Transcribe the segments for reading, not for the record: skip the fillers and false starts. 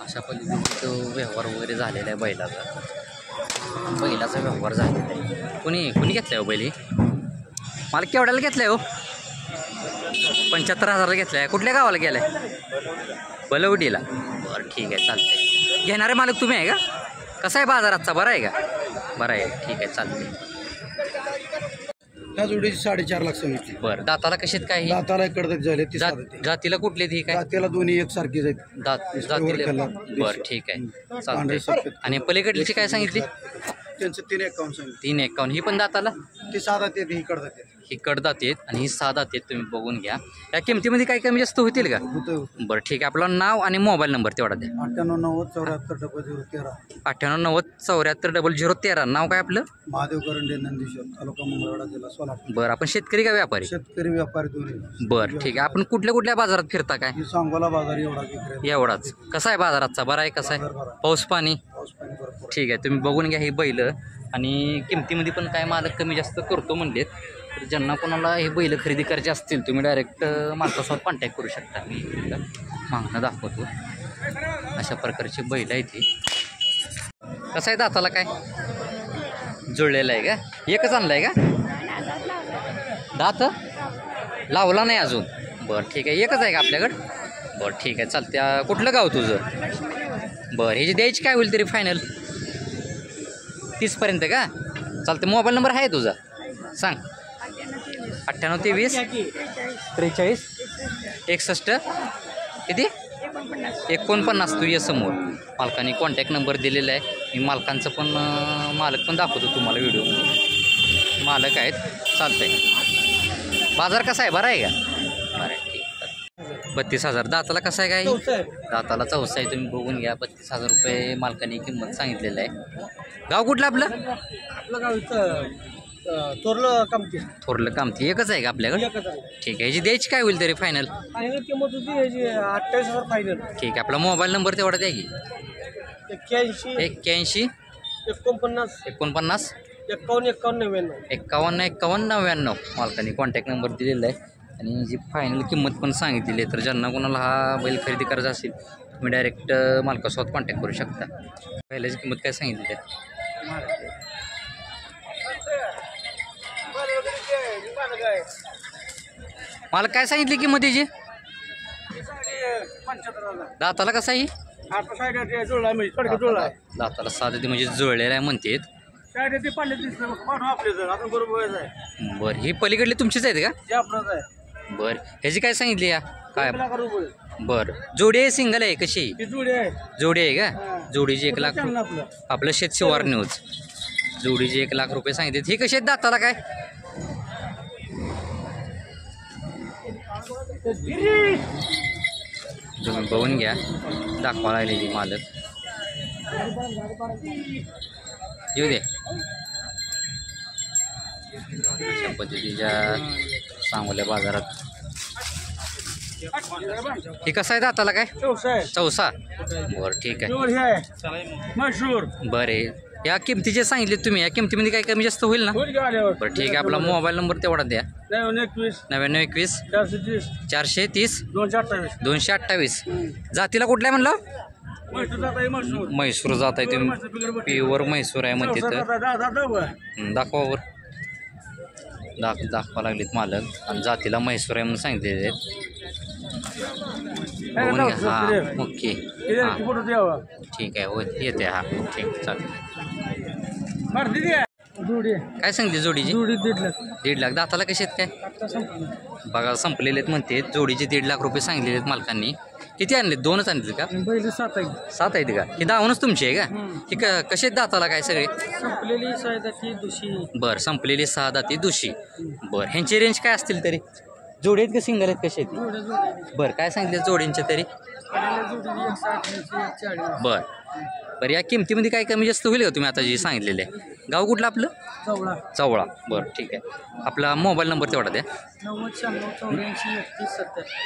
अशा पद्धतीने तो व्यवहार वगैरे झालेला आहे बैलाचा व्यवहार झालेला आहे. कुणी घेतलाय हो बैल? मला केवढ्याला घेतलाय हो? 75,000ला घेतलाय. कुठल्या गावाला गेलाय? बलवडीला. बरं ठीक आहे चालतंय. घेणारे मालक तुम्ही आहे का? कसा आहे बाजार आजचा? बरा आहे का? बरं आहे ठीक आहे चालतंय. त्या जोडीची 4.5 लाख सांगितली. बरं दाताला कशीत काय? दाताला कडक झाले. जातीला कुठली ती काय? जातीला दोन्ही एकसारखीच आहेत. जातीला. बरं ठीक आहे चालतंय. आणि पलीकडलीची काय सांगितली? त्यांचं 351 सांगितलं. 351. ही पण दाताला? ती 6 दात ही कडक आहेत. ही कडदात आहेत आणि ही 6 दात आहेत. तुम्ही बघून घ्या. या किमतीमध्ये काही कमी जास्त होतील का? बरं ठीक आहे. आपलं नाव आणि मोबाईल नंबर तेवढा द्या. 9890740013. 9890740013. नाव काय आपलं? महादेव करंडे, नंदीश्वर, तालुका मंगळवेढा, जिल्हा सोलापूर. बरं आपण शेतकरी का व्यापारी? शेतकरी व्यापारी दोन्ही. बरं ठीक आहे. आपण कुठल्या बाजारात फिरता काय? सांगोला बाजार एवढा. एवढाच. कसा आहे बाजाराचा? बरा आहे. कसा आहे पाऊस पाणी? ठीक आहे. तुम्ही बघून घ्या ही बैल. आणि किमतीमध्ये पण काय मालक कमी जास्त करतो म्हणलेत. तर ज्यांना कोणाला हे बैल खरेदी करायचे असतील तुम्ही डायरेक्ट मालकासोबत कॉन्टॅक्ट करू शकता. मी मागणं दाखवतो. अशा प्रकारची बैल आहे ती. कसं आहे दाताला काय? जुळलेलं आहे का? एकच आणलं आहे का? दात लावला नाही अजून? बरं ठीक आहे. एकच आहे का आपल्याकडं? बरं ठीक आहे चालते. कुठलं गाव तुझं? बरं ह्याची द्यायची काय होईल तरी फायनल? 30पर्यंत का? चालतं. मोबाईल नंबर आहे तुझा? सांग. 9823 43 61 किती 49. तू ये समोर. मालकाने कॉन्टॅक्ट नंबर दिलेला आहे. मी मालकांचं पण मालक पण दाखवतो तुम्हाला व्हिडिओ. मालक आहेत. चालतंय. बाजार कसा आहे? बरा आहे का? बरं आहे ठीक आहे. 32,000. दाताला कसं आहे काय? दाताला 4 आहे. तुम्ही बघून घ्या. 32,000 रुपये मालकाने किंमत सांगितलेलं आहे. गाव कुठलं आपलं? आपलं गाव थोरलं कामती. एकच आहे का आपल्याकडे? ठीक आहे. ह्याची द्यायची काय होईल तरी फायनल? किंमत होती 28,000 फायनल. ठीक आहे. आपला मोबाईल नंबर तेवढा द्या की. 81 49 49 51 51 99. मालकाने कॉन्टॅक्ट नंबर दिलेला आहे. आणि जी फायनल किंमत पण सांगितलेली आहे. तर ज्यांना कोणाला हा बैल खरेदी करायचा असेल तुम्ही डायरेक्ट मालकासोबत कॉन्टॅक्ट करू शकता. बैलाची किंमत काय सांगितली आहे? मला काय सांगितली किंमत त्याची? दाताला कसा आहे? दाताला साधे म्हणजे जुळलेला आहे म्हणतात. बरं ही पलीकडली तुमचीच आहेत का? बरं ह्याची काय सांगितली या काय? बरं जोडी आहे सिंगल आहे कशी? जोडी आहे का? जोडीची 1 लाख. आपलं शेत शिवार न्यूज. जोडीची 1 लाख रुपये सांगितले. ही कशी आहेत दाताला काय? तुम्ही बघून घ्या. दाखवा लागलेली मालक. येऊ दे. अशा पद्धतीच्या सांगोल्या बाजारात. ही कसं आहे दाताला काय? 4. बरं ठीक आहे. बरं या किमतीचे सांगितले तुम्ही. या किमतीमध्ये काही कमी जास्त होईल ना? बरं ठीक आहे. आपला मोबाईल नंबर तेवढा द्या. 9921 430 228. जातीला कुठल्या म्हणलं? म्हैसूर जात आहे. तुम्ही प्युअर म्हैसूर आहे म्हणते. तर दाखवावर दाखवा लागलेत मालक. आणि जातीला म्हैसूर आहे म्हणून सांगितलेले. बघून घ्या. हां ओके हां ठीक आहे. हो येते. हां ठीक चालेल. काय सांगते जोडीची? 1.5 लाख. दाताला कसे आहेत काय? बघा संपलेले आहेत म्हणते. जोडीचे 1.5 लाख रुपये सांगितलेले आहेत मालकांनी. किती आणले? 2च आणले का? 7 आहेत का? ही 10 तुमची आहे का? ही कसे आहेत दाताला काय सगळे? बरं संपलेली 6 दाती दुशी. बरं ह्यांची रेंज काय असतील तरी? जोडी आहेत का सिंगल आहेत? कसे आहेत? बरं काय सांगितले जोडींचे तरी? बरं या किमतीमध्ये काय कमी जास्त होईल का तुम्ही आता जे सांगितलेले? गाव कुठलं आपलं? चवळा. बरं ठीक आहे. आपला मोबाईल नंबर तेवढा द्या.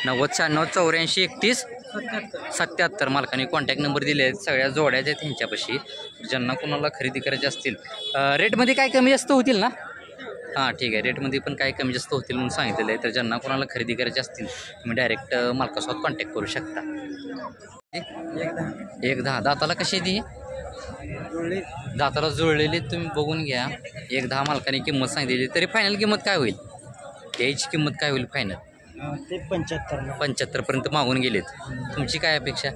9096843177. मालकाने कॉन्टॅक्ट नंबर दिले आहेत. सगळ्या जोड्याच्या आहेत त्यांच्यापाशी. ज्यांना कोणाला खरेदी करायचे असतील रेटमध्ये काय कमी जास्त होतील ना? हां ठीक आहे. रेटमध्ये पण काही कमी जास्त होतील म्हणून सांगितलेलं आहे. तर ज्यांना कोणाला खरेदी करायचे असतील तुम्ही डायरेक्ट मालकासोबत कॉन्टॅक्ट करू शकता. एक 10 दाताला कशी ती दाताला जुळलेली तुम्ही बघून घ्या. एक 10 मालकाने किंमत सांगितलेली. तरी फायनल किंमत काय होईल? द्यायची किंमत काय होईल फायनल? ते 75 पर्यंत मागून गेलेत. तुमची काय अपेक्षा?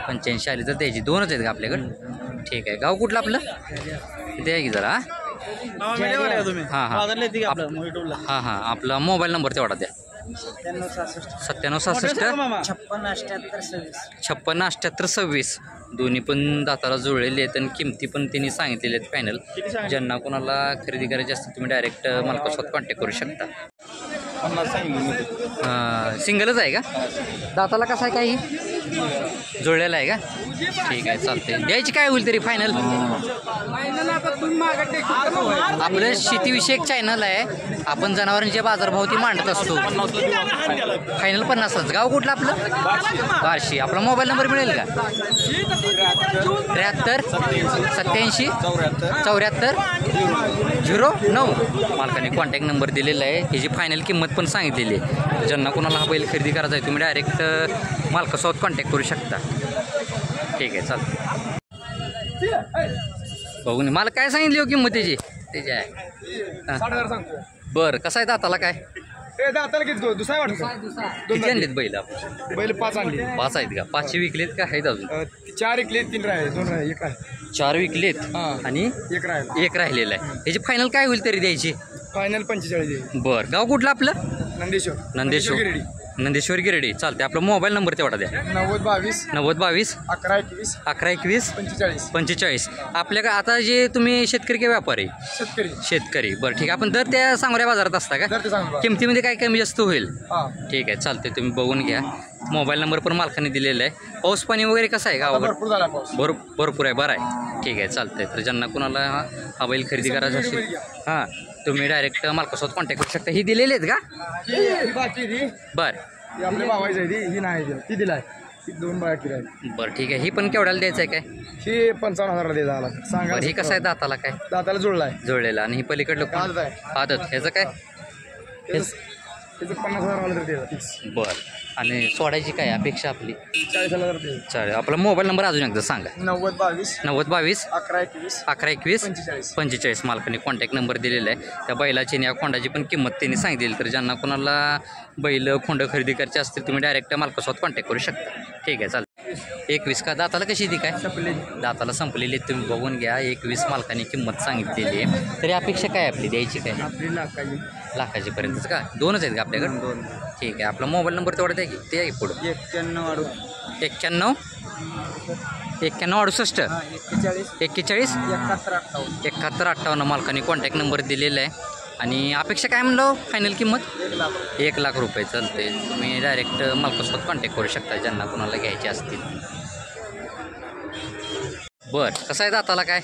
85 आली तर द्यायची. दोनच आहेत का आपल्याकडं? ठीक आहे. गाव कुठलं आपलं? इथे आहे की जरा. हां हां हां आपला मोबाईल नंबर तेवढा द्या. 9766 56 78 26. दोन्ही पण दाताला जुळलेले आहेत आणि किमती पण त्यांनी सांगितलेले आहेत फायनल. ज्यांना कोणाला खरेदी करायची असते तुम्ही डायरेक्ट मालकासोबत कॉन्टॅक्ट करू शकता. सिंगलच आहे का? दाताला कसा आहे काही जुळलेला आहे का? ठीक आहे चालते. द्यायची काय होईल तरी फायनल? आपलं शेतीविषयक चॅनल आहे. आपण जनावरांचे बाजारभाव ती मांडत असतो. फायनल 50च. गाव कुठलं आपलं? बार्शी. आपला मोबाईल नंबर मिळेल का? 73 87 74 09. मालकाने कॉन्टॅक्ट नंबर दिलेला आहे. ह्याची फायनल किंमत पण सांगितलेली आहे. ज्यांना कोणाला हा बैल खरेदी करायचा आहे तुम्ही डायरेक्ट मालकासोबत कॉन्टॅक्ट करू शकता. ठीक आहे चालतं. बघून मला काय सांगितली हो किंमत त्याची आहे? बरं कसं आहे दाताला काय? दुसरा वाटतं. किती आणलेत बैल आपण? बैल 5 आणली. 5 आहेत का? 5 विकलेत का आहेत अजून? 4 विकले, 3 राहिले, 2 राहिले, 1 आहे. 4 विकलेत आणि 1 राहिले. 1 राहिलेला आहे. त्याची फायनल काय होईल तरी द्यायची? फायनल 45. बरं गाव कुठलं आपलं? नंदेश्वर नंदेश्वर गिरडी. चालते. आपला मोबाईल नंबर तेवढा द्या. 90 22 11 21 45. आपल्या आता जे तुम्ही शेतकरी किंवा व्यापारी? शेतकरी. बरं ठीक आहे. आपण दर त्या सांगोऱ्या बाजारात असता का? किमतीमध्ये काय कमी जास्त होईल? ठीक आहे चालते. तुम्ही बघून घ्या. मोबाईल नंबर पण मालकाने दिलेला आहे. पाऊस पाणी वगैरे कसं आहे गावाकडे? भरपूर आहे. बरं आहे. ठीक आहे चालतंय. तर ज्यांना कोणाला हा बैल खरेदी करायचा असेल हां तुम्ही डायरेक्ट मालकासोबत कॉन्टॅक्ट करू शकता. ही दिलेली आहेत का? बरं आपल्या भावाची आहे ही नाही ती दिलाय. 2 बाकी राहील. बरं ठीक आहे. ही पण केवढ्याला द्यायचं आहे काय? ही 55,000 द्यायचा आला सांगा. बरं ही कसं आहे दाताला काय? दाताला जुळलेला आणि ही पलीकडलं आदत आहे. आदत ह्याचं काय? त्याचं 50,000 तर द्यायचा. बरं आणि सोडायची काय अपेक्षा आपली? 40,000 द्यायचा. चालेल. आपला मोबाईल नंबर अजून एकदा सांगा. 90 22 11 21 45. मालकाने कॉन्टॅक्ट नंबर दिलेला आहे. त्या बैलाची आणि या खोंडाची पण किंमत त्यांनी सांगितलेली. तर ज्यांना कोणाला बैल खोंड खरेदी करायचे असतील तुम्ही डायरेक्ट मालकासोबत कॉन्टॅक्ट करू शकता. ठीक आहे चालेल. 21 का? दाताला कशी ती काय? दाताला संपलेली तुम्ही बघून घ्या. 21 मालकाने किंमत सांगितलेली आहे. तरी अपेक्षा काय आपली द्यायची काय? आपली लाखाची पर्यंतच का? 2च आहेत का आपल्याकडे? 2. ठीक आहे. आपला मोबाईल नंबर तेवढा द्या की. ते आहे पुढं 91 91 68 41 71 58 मालकाने कॉन्टॅक्ट नंबर दिलेला आहे. आणि अपेक्षा काय म्हणलं फायनल किंमत? 1 लाख रुपये. चालते. तुम्ही डायरेक्ट मालकासोबत कॉन्टॅक्ट करू शकता ज्यांना कोणाला घ्यायचे असतील. बरं कसं आहे दाताला काय?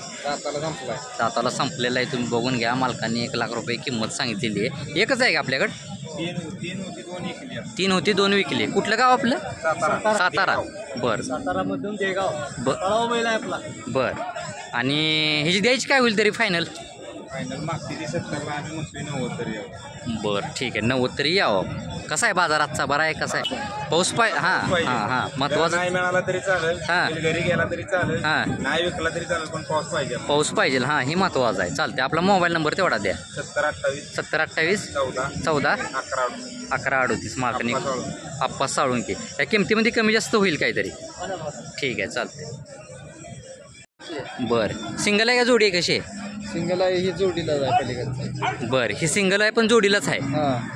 दाताला संपलेला आहे. तुम्ही बघून घ्या. मालकाने 1 लाख रुपये किंमत सांगितलेली आहे. एकच आहे का आपल्याकडं? 3 होती 2 विकले. कुठलं गाव आपलं? सातारा. बरं सातारामधून देगाव आपला. बरं आणि ह्याची द्यायची काय होईल तरी फायनल? मागची 70 आणि म्हणतोय 90 तरी यावं. बरं ठीक आहे. 90 तरी यावं. कसा आहे बाजार आजचा? बरा आहे. कसा आहे पाऊस? हां महत्वाचं. नाही मिळाला तरी चालेल. हां घरी गेला तरी चालेल. हां नाही विकला तरी चालेल पण पाऊस पाहिजे. हां ही महत्वाचं आहे. चालते. आपला मोबाईल नंबर तेवढा द्या. 70 28 14 11 38 मालकाने आप्पा साळुंके. या किमतीमध्ये कमी जास्त होईल काहीतरी? ठीक आहे चालते. बरं सिंगल आहे का जोडी आहे? कशी आहे? सिंगल आहे ही जोडीला आहे पलीकडचं. बरं ही सिंगल आहे पण जोडीलाच आहे.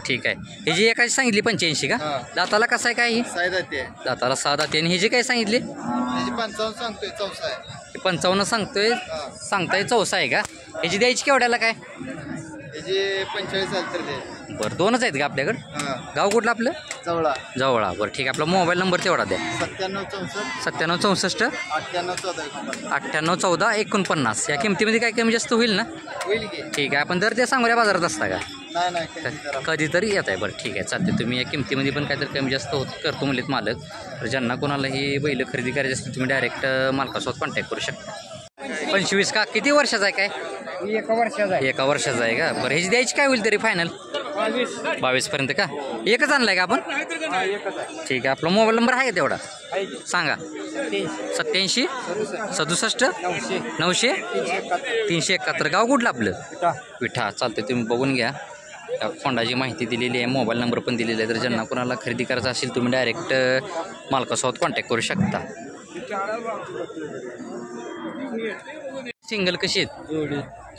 ठीक आहे. ही जी एकाची सांगितली 85 का? दाताला कसं आहे काय? ही दाताला 6 दाते. आणि ही जी काय सांगितली? 55 सांगतोय 14 आहे. 55 सांगताय 14 आहे का? ह्याची द्यायची केवढ्याला काय? याची 45 तर दे. बरं 2च आहेत का आपल्याकडं? गाव कुठलं आपलं? जवळा. बरं ठीक आहे. आपला मोबाईल नंबर तेवढा द्या. 97 64 98 14 49. या किमतीमध्ये काय कमी जास्त होईल ना? ठीक आहे. आपण दर त्या सांगोऱ्या बाजारात असता का? कधीतरी येत आहे. बरं ठीक आहे चालते. तुम्ही या किमतीमध्ये पण काहीतरी कमी जास्त करतो म्हणलेत मालक. तर ज्यांना कोणाला ही बैल खरेदी करायची असतील तुम्ही डायरेक्ट मालकासोबत कॉन्टॅक्ट करू शकता. 25 का? किती वर्षाचा आहे काय? 1 वर्षाचा आहे. 1 वर्षाचा आहे का? बरं ह्याची द्यायची काय होईल तरी फायनल? 22 पर्यंत का? एकच आणलाय का आपण? ठीक आहे. आपला मोबाईल नंबर आहे का तेवढा? सांगा. 87 67 900 371. गाव कुठलं आपलं? विठा. चालतंय, तुम्ही बघून घ्या. त्या फोंडाची माहिती दिलेली आहे, मोबाईल नंबर पण दिलेला आहे. तर ज्यांना कोणाला खरेदी करायचं असेल तुम्ही डायरेक्ट मालकासोबत कॉन्टॅक्ट करू शकता. सिंगल कशी आहेत?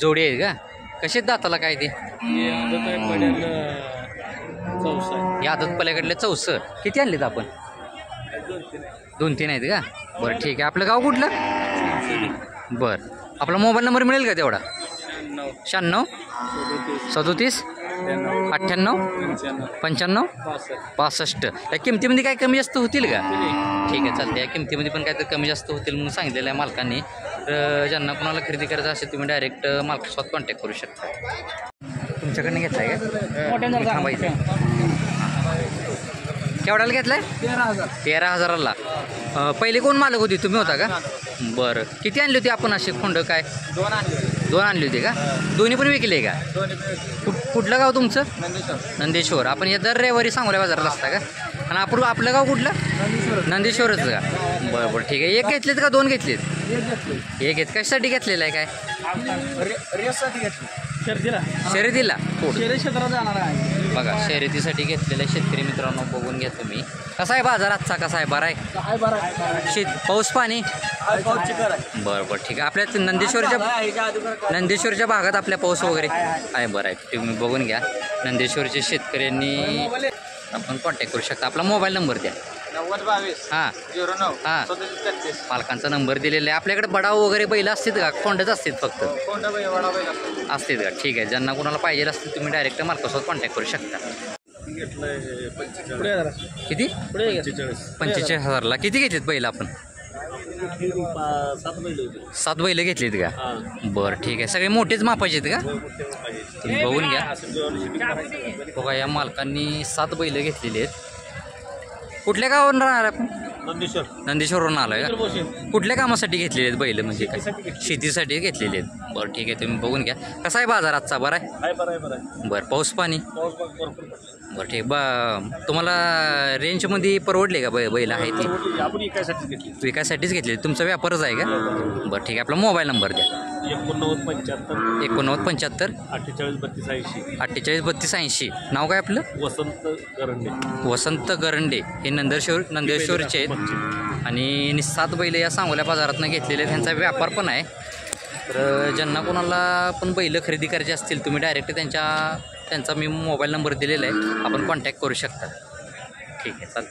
जोडी आहेत का? कशी आहेत दाताला काय ते? या आदत पल्याकडले 14. किती आणलेत आपण? 2-3 आहेत का? बरं ठीक आहे. आपलं गाव कुठलं? बरं. आपला मोबाईल नंबर मिळेल का तेवढा? 96 37 98 95 65. या किमतीमध्ये काय कमी जास्त होतील का? ठीक आहे, चालते. या किमतीमध्ये पण काय तर कमी जास्त होतील म्हणून सांगितलेलं आहे मालकांनी. तर ज्यांना कोणाला खरेदी करायचं असेल तुम्ही डायरेक्ट मालकासोबत कॉन्टॅक्ट करू शकता. तुमच्याकडनं घेतलाय का? थांबायचं. केवढ्याला घेतलाय? 13,000ला. पहिले कोण मालक होती, तुम्ही होता का? बरं. किती आणली होती आपण असे खोंड? काय 2 आणली होती का? दोन्ही पण विकले का? कुठलं गाव तुमचं? नंदेश्वर. आपण या दर रविवारी सांगोल्या बाजारात असता का? आणि आपण आपलं गाव कुठलं? नंदेश्वरच का? बरं बरं ठीक आहे. एक घेतलेत का 2 घेतलेत? एक घेत. कशासाठी घेतलेलं आहे? काय शर्यतीला? बघा, शर्यतीसाठी घेतलेलं आहे शेतकरी मित्रांनो. बघून घ्या तुम्ही. कसा आहे बाजार आजचा? कसा आहे? बरा आहे? पाऊस पाणी? बरं बरं ठीक आहे. आपल्या नंदेश्वरच्या भागात आपल्या पाऊस वगैरे आहे? बरं आहे. तुम्ही बघून घ्या. नंदेश्वरच्या शेतकऱ्यांनी आपण कॉन्टॅक्ट करू शकता. आपला मोबाईल नंबर द्या. 9022 हां 09 हां 3733. मालकांचा नंबर दिलेला आहे. आपल्याकडे बडाव वगैरे बैल असतात का? खोंडच असतात फक्त? कोंडा बैल वडा बैल असतो. असतात का? ठीक आहे. ज्यांना कोणाला पाहिजे असतील तुम्ही डायरेक्ट मालकासोबत कॉन्टॅक्ट करू शकता. किती? 45,000ला. किती घेतलेत बैल आपण? 7 बैल घेतलेत का? बरं ठीक आहे. सगळे मोठेच मापाचे आहेत का? तुम्ही बघून घ्या. बघा, या मालकांनी 7 बैल घेतलेली आहेत. कुठल्या गावावरून राहणार आपण? नंदेश्वरवरून आलोय का? कुठल्या कामासाठी घेतलेले आहेत बैल? म्हणजे काय शेतीसाठी घेतलेले आहेत? बरं ठीक आहे. तुम्ही बघून घ्या. कसा आहे बाजार आजचा? बरा आहे? बरं. पाऊस पाणी? बरं ठीक. तुम्हाला रेंजमध्ये परवडले का बैल आहे ती? विकायसाठीच घेतले. तुमचा व्यापारच आहे का? बरं ठीक आहे. आपला मोबाईल नंबर द्या. 89 75 48 32 80. नाव काय आपलं? वसंत गरंडे. हे नंदेश्वरचे आहेत आणि 7 बैल या सांगोल्या बाजारातून घेतलेले. त्यांचा व्यापार पण आहे. तर ज्यांना कोणाला पण बैल खरेदी करायचे असतील तुम्ही डायरेक्ट त्यांचा मी मोबाईल नंबर दिलेला आहे, आपण कॉन्टॅक्ट करू शकता. ठीक आहे, चालेल.